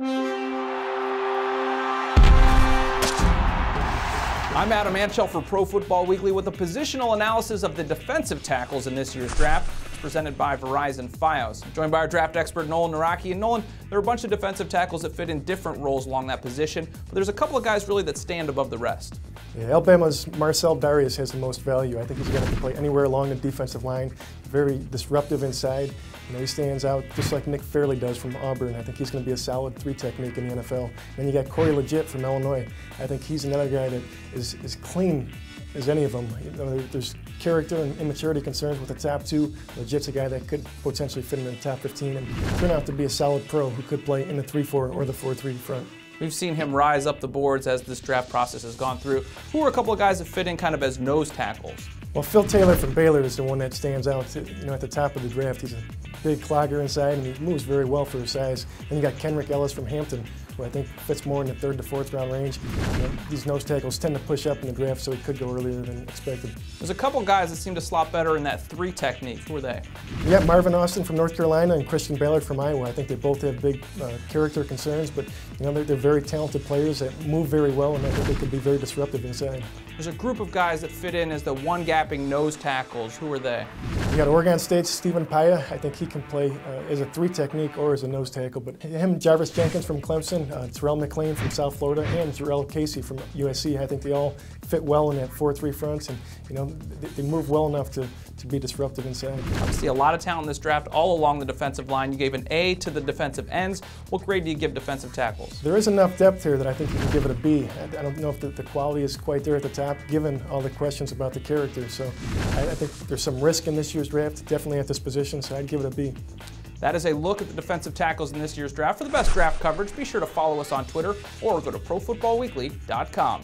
I'm Adam Marcell for Pro Football Weekly with a positional analysis of the defensive tackles in this year's draft, presented by Verizon Fios. I'm joined by our draft expert, Nolan Nawrocki. And Nolan, there are a bunch of defensive tackles that fit in different roles along that position, but there's a couple of guys really that stand above the rest. Yeah, Alabama's Marcell Dareus has the most value. I think he's going to play anywhere along the defensive line. Very disruptive inside. He stands out just like Nick Fairley does from Auburn. I think he's going to be a solid 3 technique in the NFL. Then you got Corey Liuget from Illinois. I think he's another guy that is clean as any of them. There's character and immaturity concerns with the top 2. Liuget's a guy that could potentially fit in the top 15 and turn out to be a solid pro who could play in the 3-4 or the 4-3 front. We've seen him rise up the boards as this draft process has gone through. Who are a couple of guys that fit in kind of as nose tackles? Well, Phil Taylor from Baylor is the one that stands out. At the top of the draft, he's a big clogger inside, and he moves very well for his size. Then you got Kenrick Ellis from Hampton, who I think fits more in the 3rd to 4th round range. These nose tackles tend to push up in the draft, so he could go earlier than expected. There's a couple guys that seem to slot better in that 3 technique. Who are they? You got Marvin Austin from North Carolina and Christian Ballard from Iowa. I think they both have big character concerns, but they're very talented players that move very well, and I think they could be very disruptive inside. There's a group of guys that fit in as the one-gapping nose tackles. Who are they? You got Oregon State's Stephen Paya. I think he can play as a 3 technique or as a nose tackle. But him, Jarvis Jenkins from Clemson, Terrell McLean from South Florida, and Jarrell Casey from USC. I think they all fit well in that 4-3 fronts, and they move well enough to be disruptive inside. Obviously, a lot of talent in this draft all along the defensive line. You gave an A to the defensive ends. What grade do you give defensive tackles? There is enough depth here that I think you can give it a B. I don't know if the quality is quite there at the top, given all the questions about the character. So I think there's some risk in this year's draft, definitely at this position, so I'd give it a B. That is a look at the defensive tackles in this year's draft. For the best draft coverage, be sure to follow us on Twitter or go to ProFootballWeekly.com.